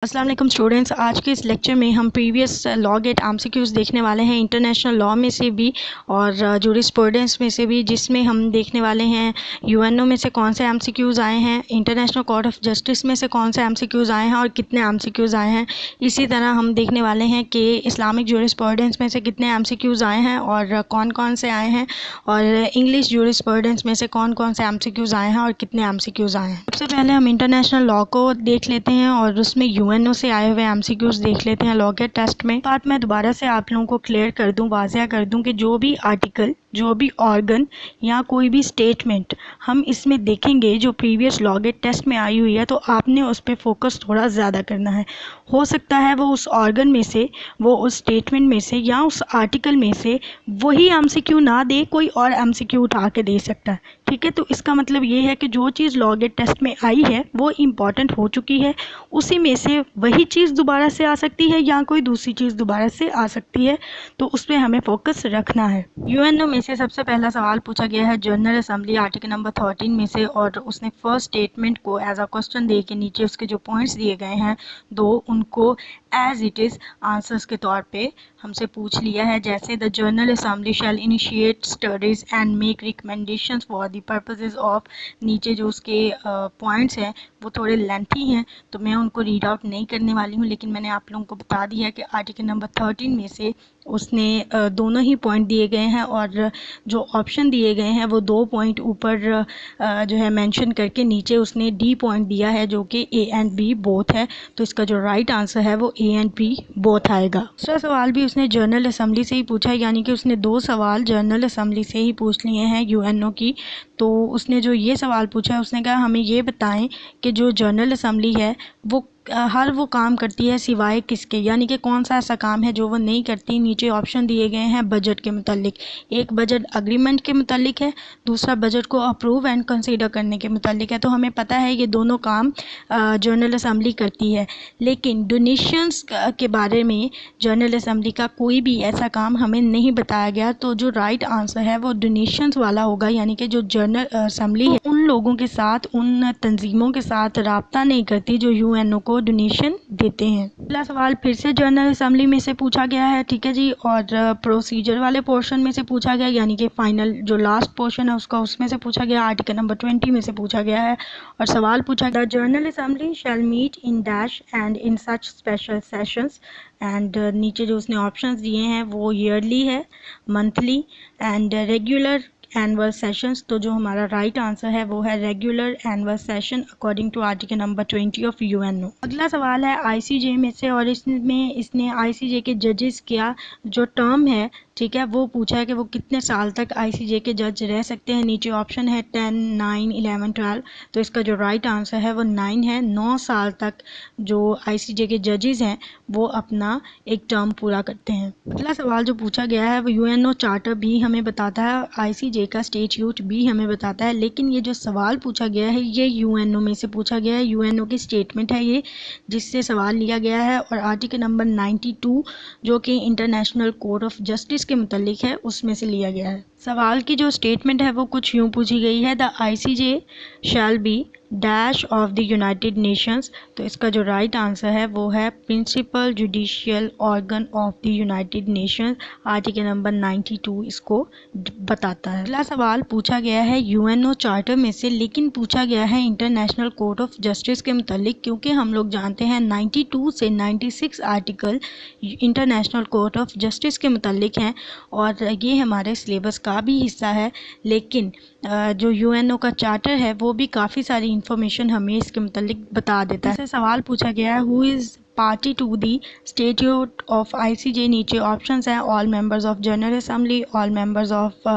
अस्सलाम वालेकुम स्टूडेंट्स। आज के इस लेक्चर में हम प्रीवियस लॉ गेट एमसीक्यूज़ देखने वाले हैं, इंटरनेशनल लॉ में से भी और जूरिस्प्रूडेंस में से भी, जिसमें हम देखने वाले हैं यूएनओ में से कौन से एमसीक्यूज़ आए हैं, इंटरनेशनल कोर्ट ऑफ जस्टिस में से कौन से एमसीक्यूज़ आए हैं और कितने एमसीक्यूज़ आए हैं। इसी तरह हम देखने वाले हैं कि इस्लामिक जूरिस्प्रूडेंस में से कितने एमसीक्यूज़ आए हैं और कौन कौन से आए हैं, और इंग्लिश जूरिस्प्रूडेंस में से कौन कौन से एमसीक्यूज़ आए हैं और कितने एमसीक्यूज़ आए हैं। सबसे पहले हम इंटरनेशनल लॉ को देख लेते हैं और उसमें यूएनओ से आए हुए एमसीक्यूज़ देख लेते हैं लॉ गेट टेस्ट में। बात मैं दोबारा से आप लोगों को क्लियर कर दूं, वाज़िया कर दूं कि जो भी आर्टिकल, जो भी ऑर्गन या कोई भी स्टेटमेंट हम इसमें देखेंगे जो प्रीवियस लॉ गेट टेस्ट में आई हुई है, तो आपने उस पर फोकस थोड़ा ज़्यादा करना है। हो सकता है वो उस ऑर्गन में से, वो उस स्टेटमेंट में से या उस आर्टिकल में से वही एमसीक्यू ना दे, कोई और एमसीक्यू उठा के दे सकता है। ठीक है, तो इसका मतलब ये है कि जो चीज़ लॉ गेट टेस्ट में आई है वो इम्पॉर्टेंट हो चुकी है, उसी में से वही चीज़ दोबारा से आ सकती है या कोई दूसरी चीज़ दोबारा से आ सकती है, तो उस पर हमें फोकस रखना है। यूएनओ में से सबसे पहला सवाल पूछा गया है जनरल असेंबली आर्टिकल नंबर 13 में से, और उसने फर्स्ट स्टेटमेंट को एज अ क्वेश्चन दे के नीचे उसके जो पॉइंट्स दिए गए हैं दो, उनको एज इट इज़ आंसर्स के तौर पे हमसे पूछ लिया है। जैसे the General Assembly shall initiate studies and make recommendations for the purposes of, नीचे जो उसके पॉइंट्स हैं वो थोड़े लेंथी हैं तो मैं उनको रीड आउट नहीं करने वाली हूँ, लेकिन मैंने आप लोगों को बता दिया कि आर्टिकल नंबर 13 में से उसने दोनों ही पॉइंट दिए गए हैं और जो ऑप्शन दिए गए हैं वो 2 पॉइंट ऊपर जो है मेंशन करके नीचे उसने डी पॉइंट दिया है जो कि ए एंड बी बोथ है, तो इसका जो राइट आंसर है वो ए एंड बी बोथ आएगा। दूसरा सवाल भी उसने जनरल असेंबली से ही पूछा है, यानी कि उसने 2 सवाल जनरल असेंबली से ही पूछ लिए हैं यूएनओ की। तो उसने जो ये सवाल पूछा है, उसने कहा हमें ये बताएं कि जो जनरल असेंबली है वो हर वो काम करती है सिवाय किसके, यानी कि कौन सा ऐसा काम है जो वो नहीं करती। नीचे ऑप्शन दिए गए हैं बजट के मुतालिक, एक बजट अग्रीमेंट के मुतालिक है, दूसरा बजट को अप्रूव एंड कंसीडर करने के मुतालिक है। तो हमें पता है ये दोनों काम जनरल असेंबली करती है, लेकिन डोनेशंस के बारे में जनरल असेंबली का कोई भी ऐसा काम हमें नहीं बताया गया। तो जो राइट आंसर है वो डोनेशंस वाला होगा, यानी कि जो जनरल असेंबली है उन लोगों के साथ, उन तंजीमों के साथ राब्ता नहीं करती जो यूएनओ को डोनेशन देते हैं। अगला सवाल फिर से जनरल असेंबली में से पूछा गया है, ठीक है जी, और प्रोसीजर वाले पोर्शन में से पूछा गया, यानी कि फाइनल जो लास्ट पोर्शन है उसका, उसमें से पूछा गया। आर्टिकल नंबर 20 में से पूछा गया है और सवाल पूछा गया General Assembly shall meet in dash and in such special sessions, and नीचे जो उसने ऑप्शंस दिए हैं वो ईयरली है, monthly and regular annual sessions. तो जो हमारा राइट आंसर है वो है regular annual session according to article number 20 of UNO. अगला सवाल है आईसीजे में से, और इसने आईसीजे के जजेस का जो टर्म है, ठीक है, वो पूछा है कि वो कितने साल तक आईसीजे के जज रह सकते हैं। नीचे ऑप्शन है 10, 9, 11, 12, तो इसका जो राइट आंसर है वो 9 है। 9 साल तक जो आईसीजे के जजेस हैं वो अपना एक टर्म पूरा करते हैं। अगला सवाल जो पूछा गया है वो यूएनओ चार्टर भी हमें बताता है, आईसीजे का स्टेट्यूट भी हमें बताता है, लेकिन ये जो सवाल पूछा गया है ये यूएनओ में से पूछा गया है, यूएनओ की स्टेटमेंट है ये जिससे सवाल लिया गया है, और आर्टिकल नंबर 92 जो कि इंटरनेशनल कोर्ट ऑफ जस्टिस के मुतालिक है उसमें से लिया गया है। सवाल की जो स्टेटमेंट है वो कुछ यूँ पूछी गई है, the ICJ shall be dash of the United Nations, तो इसका जो राइट आंसर है वो है principal judicial organ of the United Nations. Article number 92 इसको बताता है। अगला सवाल पूछा गया है यूएनओ चार्टर में से, लेकिन पूछा गया है इंटरनेशनल कोर्ट ऑफ जस्टिस के मुतालिक, क्योंकि हम लोग जानते हैं 92 से 96 article international Court of justice के मुतालिक हैं और ये हमारे सिलेबस का भी हिस्सा है, लेकिन जो यूएनओ का चार्टर है वो भी काफ़ी सारी इंफॉर्मेशन हमें इसके मुतालिक बता देता है। सवाल पूछा गया है who is party to the statute of ICJ. नीचे ऑप्शंस हैं all members of General Assembly, all members of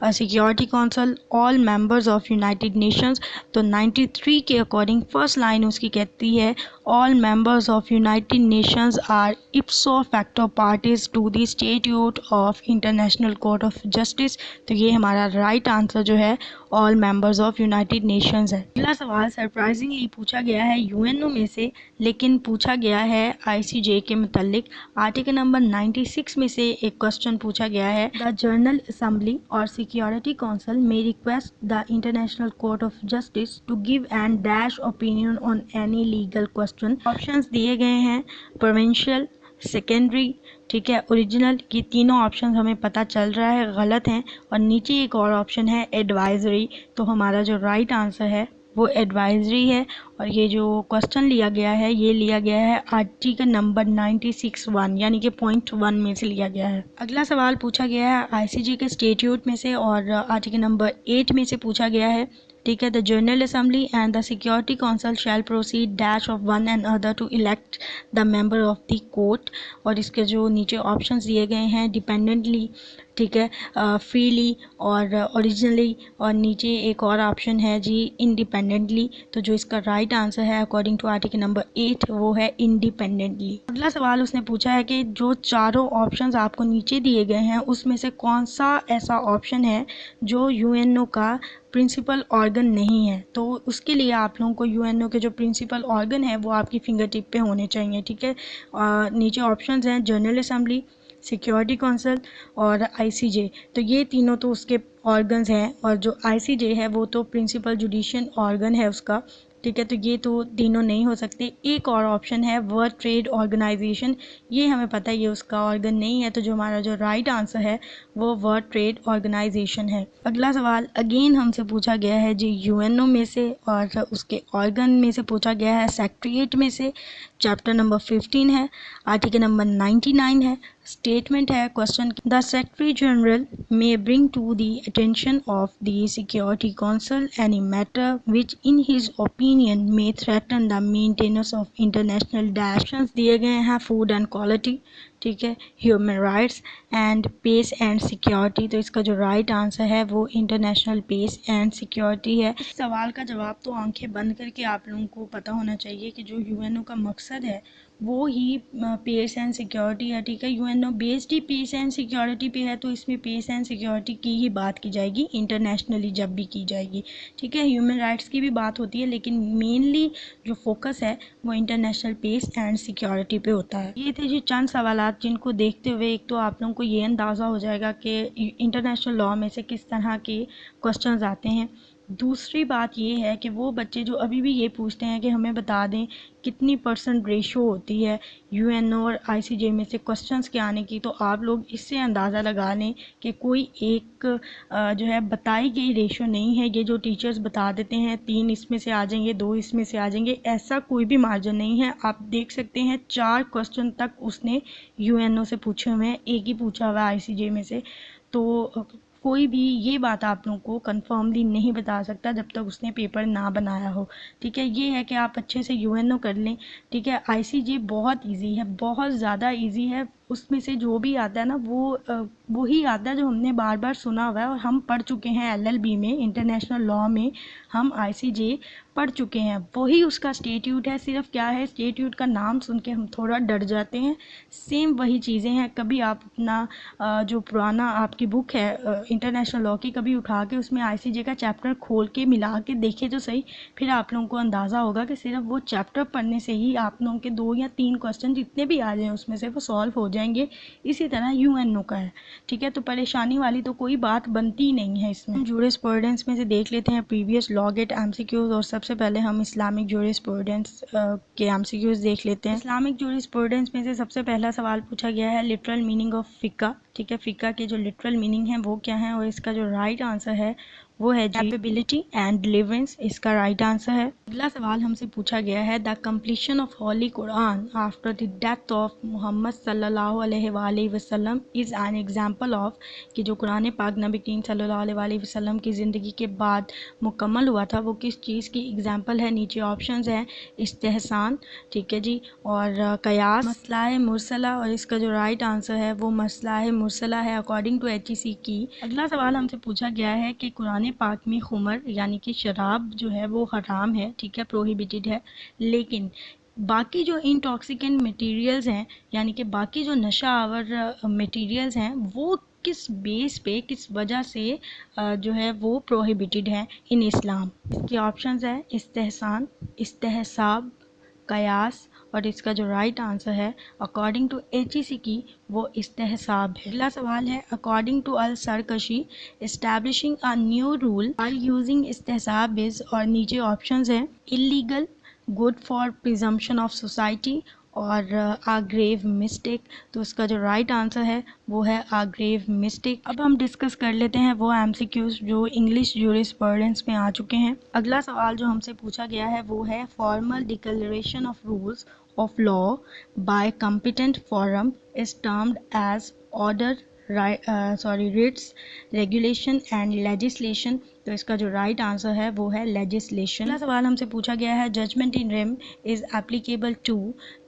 Security Council, all members of United Nations. तो 93 के अकॉर्डिंग फर्स्ट लाइन उसकी कहती है all members of United Nations are ipso facto parties to the statute of International Court of Justice. तो ये हमारा right answer जो है all members of United Nations है। अगला सवाल सरप्राइजिंगली पूछा गया है यूएनओ में से, लेकिन पूछा गया है आईसीजे के मुतालिक। आर्टिकल नंबर 96 में से एक क्वेश्चन पूछा गया है, the General Assembly or Security Council may request the International Court of Justice to give and dash opinion on any legal question. Question. Options दिए गए हैं प्रोविंशियल, सेकेंडरी, ठीक है, ओरिजिनल। ये तीनों ऑप्शन हमें पता चल रहा है गलत हैं, और नीचे एक और ऑप्शन है एडवाइजरी। तो हमारा जो राइट आंसर है वो एडवाइजरी है, और ये जो क्वेश्चन लिया गया है ये लिया गया है आर्टिकल नंबर 96(1) यानी कि .1 में से लिया गया है। अगला सवाल पूछा गया है आईसीजे के स्टेट्यूट में से और आर्टिकल नंबर 8 में से पूछा गया है, ठीक है। The General Assembly and the Security Council shall proceed dash of one and other to elect the member of the court. और इसके जो नीचे ऑप्शंस दिए गए हैं डिपेंडेंटली, ठीक है, फ्रीली और ओरिजिनली, और नीचे एक और ऑप्शन है जी इंडिपेंडेंटली। तो जो इसका राइट आंसर है अकॉर्डिंग टू आर्टिकल नंबर 8 वो है इंडिपेंडेंटली। अगला सवाल उसने पूछा है कि जो चारों ऑप्शंस आपको नीचे दिए गए हैं उसमें से कौन सा ऐसा ऑप्शन है जो यूएनओ का प्रिंसिपल ऑर्गन नहीं है। तो उसके लिए आप लोगों को यूएनओ के जो प्रिंसिपल ऑर्गन है वो आपकी फिंगर टिप पे होने चाहिए, ठीक है। नीचे ऑप्शंस हैं जनरल असेंबली, सिक्योरिटी काउंसिल और आईसीजे। तो ये तीनों तो उसके ऑर्गन्स हैं, और जो आईसीजे है वो तो प्रिंसिपल जुडिशियल ऑर्गन है उसका, ठीक है। तो ये तो तीनों नहीं हो सकते। एक और ऑप्शन है वर्ल्ड ट्रेड ऑर्गेनाइजेशन, ये हमें पता है ये उसका ऑर्गन नहीं है। तो जो हमारा जो राइट आंसर है वो वर्ल्ड ट्रेड ऑर्गेनाइजेशन है। अगला सवाल अगेन हमसे पूछा गया है जी यूएनओ में से, और उसके ऑर्गन में से पूछा गया है सेक्रेटरीट में से। चैप्टर नंबर 15 है, आर्टिकल नंबर 99 है। स्टेटमेंट है question, the Secretary General may bring to the attention of the Security Council any matter which in his opinion may threaten the maintenance of international dash. Options दिए गए हैं food and quality, ठीक है, human rights and peace and security. तो इसका जो right answer है वो इंटरनेशनल पीस एंड सिक्योरिटी है। इस सवाल का जवाब तो आंखें बंद करके आप लोगों को पता होना चाहिए कि जो यूएनओ का मकसद है वो ही पीस एंड सिक्योरिटी है, ठीक है। यूएनओ बेस्ड ही पीस एंड सिक्योरिटी पे है, तो इसमें पीस एंड सिक्योरिटी की ही बात की जाएगी इंटरनेशनली जब भी की जाएगी, ठीक है। ह्यूमन राइट्स की भी बात होती है, लेकिन मेनली जो फोकस है वो इंटरनेशनल पीस एंड सिक्योरिटी पे होता है। ये थे जी चंद सवालात जिनको देखते हुए एक तो आप लोगों को ये अंदाज़ा हो जाएगा कि इंटरनेशनल लॉ में से किस तरह के क्वेश्चंस आते हैं। दूसरी बात ये है कि वो बच्चे जो अभी भी ये पूछते हैं कि हमें बता दें कितनी % रेशो होती है यूएनओ और आईसीजे में से क्वेश्चंस के आने की, तो आप लोग इससे अंदाज़ा लगा लें कि कोई एक जो है बताई गई रेशो नहीं है। ये जो टीचर्स बता देते हैं 3 इसमें से आ जाएंगे, 2 इसमें से आ जाएंगे, ऐसा कोई भी मार्जिन नहीं है। आप देख सकते हैं 4 क्वेश्चन तक उसने यूएनओ से पूछे हुए हैं, एक ही पूछा हुआ है आईसीजे में से। तो कोई भी ये बात आप लोगों को कंफर्मली नहीं बता सकता जब तक उसने पेपर ना बनाया हो, ठीक है। ये है कि आप अच्छे से यूएनओ कर लें, ठीक है। आईसीजे बहुत इजी है, बहुत ज़्यादा इजी है। उसमें से जो भी आता है ना वो ही आता है जो हमने बार बार सुना हुआ है, और हम पढ़ चुके हैं एलएलबी में, इंटरनेशनल लॉ में हम आईसीजे पढ़ चुके हैं। वही उसका स्टेट्यूट है, सिर्फ क्या है स्टेट्यूट का नाम सुन के हम थोड़ा डर जाते हैं, सेम वही चीज़ें हैं। कभी आप अपना जो पुराना आपकी बुक है इंटरनेशनल लॉ की कभी उठा के उसमें आईसीजे का चैप्टर खोल के मिला के देखे तो सही, फिर आप लोगों को अंदाज़ा होगा कि सिर्फ वो चैप्टर पढ़ने से ही आप लोगों के 2 या 3 क्वेश्चन जितने भी आ जाएं उसमें से वो सॉल्व हो जाएंगे। इसी तरह यूएनओ का है, ठीक है। तो परेशानी वाली तो कोई बात बनती ही नहीं है इसमें। जूरिस्प्रूडेंस में से देख लेते हैं प्रीवियस लॉ गेट एमसीक्यूज, और सबसे पहले हम इस्लामिक जूरिस्प्रूडेंस के एमसीक्यूज देख लेते हैं। इस्लामिक जूरिस्प्रूडेंस में से सबसे पहला सवाल पूछा गया है लिटरल मीनिंग ऑफ फिक्का, ठीक है। फिक्का के जो लिटरल मीनिंग है वो क्या है, और इसका जो राइट आंसर है वो है कैपेबिलिटी एंड डिलीवरेंस, इसका राइट आंसर है। अगला सवाल हमसे पूछा गया है the completion of Holy Quran after the death of Muhammad सल्लल्लाहु अलैहि वसल्लम इज़ एन एग्जांपल ऑफ, कि जो कुरान पाक नबी करीम सल्लल्लाहु अलैहि वसल्लम की ज़िंदगी के बाद मुकम्मल हुआ था वो किस चीज़ की एग्जांपल है। नीचे ऑप्शंस हैं इस्तेहसान, ठीक है जी, और कयास, मसलाह मुरसला, और इसका जो राइट आंसर है वो मसलाह मुरसला है अकॉर्डिंग टू एचईसी की। अगला सवाल हमसे पूछा गया है कि कुरान पाक में खुमर यानी कि शराब जो है वो हराम है, ठीक है, प्रोहिबिटेड है, लेकिन बाकी जो इंटॉक्सिकेंट मटेरियल्स हैं यानी कि बाकी जो नशा आवर मटेरियल्स हैं वो किस बेस पे, किस वजह से जो है वो प्रोहिबिटेड है इन इस्लाम। इसके ऑप्शंस है इस्तेहसान, इस्तेहसाब, कयास, और इसका जो राइट आंसर है अकॉर्डिंग टू एचईसी की वो इस्तेहसाब है। अगला सवाल है according to al Sarakhsi establishing a new rule are using इस्तेहसाब इज, और नीचे ऑप्शंस हैं illegal, good for presumption of society اور a grave mistake. تو اس کا جو رائٹ آنسر ہے وہ ہے a grave mistake. اب ہم ڈسکس کر لیتے ہیں وہ MCQs جو انگلش جورسپروڈنس میں آ چکے ہیں. اگلا سوال جو ہم سے پوچھا گیا ہے وہ ہے formal declaration of rules of law by competent forum is termed as order rates regulation and legislation. تو اس کا جو رائٹ آنسر ہے وہ ہے لیجسلیشن. اگلا سوال ہم سے پوچھا گیا ہے judgment in rem is applicable to,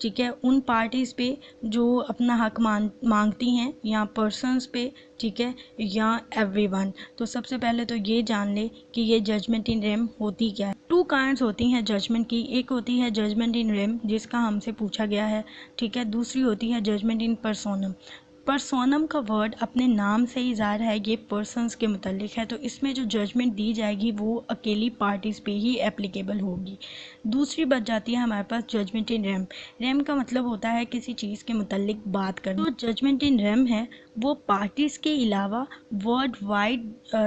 ٹھیک ہے، ان پارٹیز پہ جو اپنا حق مانگتی ہیں یا پرسنس پہ، ٹھیک ہے، یا ایوری ون. تو سب سے پہلے تو یہ جان لے کہ یہ ججمنٹ ان ریم ہوتی کیا ہے. 2 کائنڈس ہوتی ہیں ججمنٹ کی. ایک ہوتی ہے ججمنٹ ان ریم جس کا ہم سے پوچھا گیا ہے، ٹھیک ہے. دوسری ہوتی ہے ججمنٹ ان پرسونم. پرسونم کا ورڈ اپنے نام سے ہی ظاہر ہے یہ پرسنس کے متعلق ہے، تو اس میں جو ججمنٹ دی جائے گی وہ اکیلی پارٹیز پہ ہی اپلیکیبل ہوگی. دوسری بات جاتی ہے ہمارے پاس ججمنٹ ان ریم. ریم کا مطلب ہوتا ہے کسی چیز کے متعلق بات کرنا. جو ججمنٹ ان ریم ہے وہ پارٹیز کے علاوہ ورلڈ وائڈ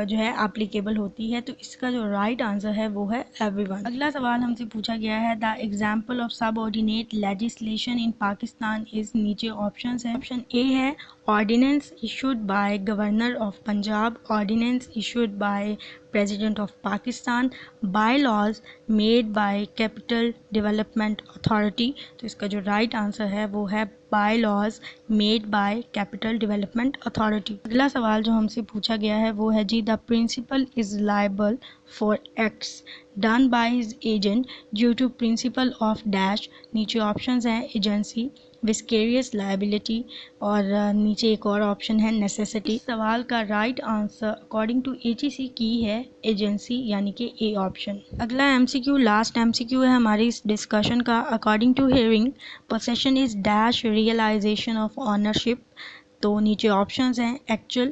جو ہے اپلیکیبل ہوتی ہے. تو اس کا جو رائٹ آنسر ہے وہ ہے ایوری ون. اگلا سوال ہم سے پوچھا گیا ہے the example of sub ordinate legislation ان پاکستان از. نیچے آپشنز ہیں. آپشن اے ہے ordinance issued by governor of Punjab, ordinance issued by president of Pakistan, by laws made by capital development authority. تو اس کا جو رائٹ آنسر ہے وہ ہے by laws made by capital development authority. اگلا سوال جو ہم سے پوچھا گیا ہے وہ ہے جی the principal is liable for acts done by his agent due to principal of dash. نیچے آپشنز ہیں ایجنسی، وسکیریس لائبلٹی اور نیچے ایک اور آپشن ہے نیسیسٹی. اس سوال کا right answer according to HEC کی ہے ایجنسی، یعنی کہ اے آپشن. اگلا MCQ لاسٹ MCQ ہے ہماری اس ڈسکشن کا. According to hearing possession is dash realization of ownership. تو نیچے آپشنز ہیں ایکچوئل،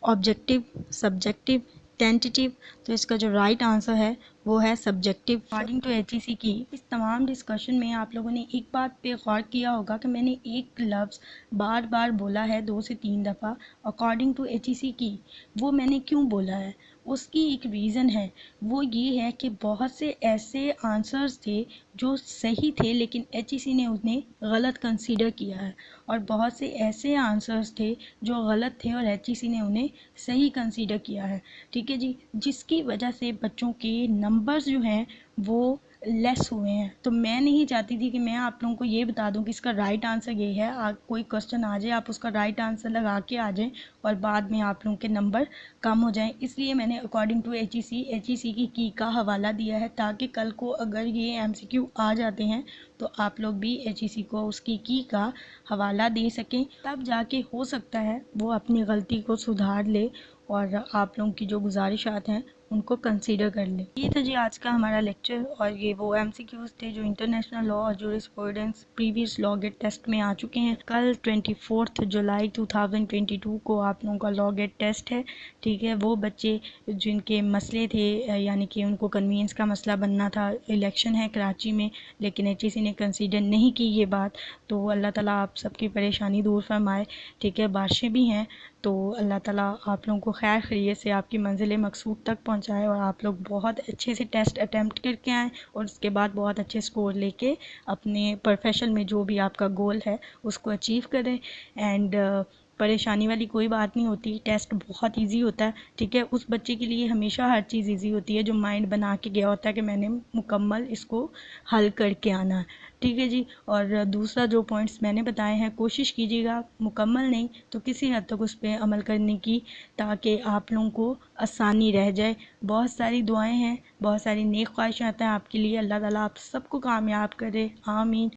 آبجیکٹیو، سبجیکٹیو، ٹینٹیٹیو. تو اس کا جو رائٹ آنسر ہے وہ ہے سبجیکٹیو. اکارڈنگ ٹو HEC کی اس تمام ڈسکشن میں آپ لوگوں نے ایک بات پہ غور کیا ہوگا کہ میں نے ایک لفظ بار بار بولا ہے 2 سے 3 دفعہ اکارڈنگ ٹو HEC کی. وہ میں نے کیوں بولا ہے؟ اس کی ایک ریزن ہے، وہ یہ ہے کہ بہت سے ایسے آنسرز تھے جو صحیح تھے لیکن HEC نے انہیں غلط کنسیڈر کیا ہے، اور بہت سے ایسے آنسرز تھے جو غلط تھے اور HEC نے انہیں صحیح کنسیڈر کیا ہے، ٹھیک ہے جی، جس کی وجہ سے بچوں کے نمبرز جو ہیں وہ لیس ہوئے ہیں. تو میں نہیں چاہتی تھی کہ میں آپ لوگوں کو یہ بتا دوں کہ اس کا رائٹ آنسر یہ ہے، کوئی کوسچن آ جائے آپ اس کا رائٹ آنسر لگا کے آ جائیں اور بعد میں آپ لوگوں کے نمبر کم ہو جائیں. اس لیے میں نے اکارڈنگ ٹو HEC کی کا حوالہ دیا ہے تاکہ کل کو اگر یہ MCQ آ جاتے ہیں تو آپ لوگ بھی HEC کو اس کی کا حوالہ دے سکیں، تب جا کے ہو سکتا ہے وہ اپنی غلطی کو سدھار لے اور آپ لوگوں کی جو گزارشات ہیں ان کو کنسیڈر کر لیں. یہ تھا جی آج کا ہمارا لیکچر، اور یہ وہ MCQs تھے جو انٹرنیشنل لا اور جورسپروڈنس پریویس لا گیٹ ٹیسٹ میں آ چکے ہیں. کل 24 جولائی 2022 کو آپ لوگوں کا لا گیٹ ٹیسٹ ہے، ٹھیک ہے. وہ بچے جن کے مسئلے تھے، یعنی کہ ان کو کنوینس کا مسئلہ بننا تھا، الیکشن ہے کراچی میں لیکن HEC نے کنسیڈر نہیں کی یہ بات، تو اللہ تعالیٰ آپ سب کی پریشانی دور فرمائے، ٹھیک ہے. بارشیں بھی ہیں تو اللہ تعالیٰ آپ لوگوں کو خیر خیریت سے آپ کی منزل مقصود تک پہنچائے اور آپ لوگ بہت اچھے سے ٹیسٹ اٹیمپٹ کر کے آئیں اور اس کے بعد بہت اچھے سکور لے کے اپنے پروفیشن میں جو بھی آپ کا گول ہے اس کو اچیو کریں. اینڈ پریشانی والی کوئی بات نہیں ہوتی، ٹیسٹ بہت ایزی ہوتا ہے، ٹھیک ہے. اس بچے کے لیے ہمیشہ ہر چیز ایزی ہوتی ہے جو مائنڈ بنا کے گیا ہوتا ہے کہ میں نے مکمل اس کو حل کر کے آنا ہے، ٹھیک ہے جی. اور دوسرا جو پوائنٹس میں نے بتائے ہیں کوشش کیجیے گا مکمل نہیں تو کسی حد تک اس پہ عمل کرنے کی تاکہ آپ لوگوں کو آسانی رہ جائے. بہت ساری دعائیں ہیں، بہت ساری نیک خواہشات ہیں آپ کے لیے. اللہ تعالیٰ آپ سب کو کامیاب کرے، آمین.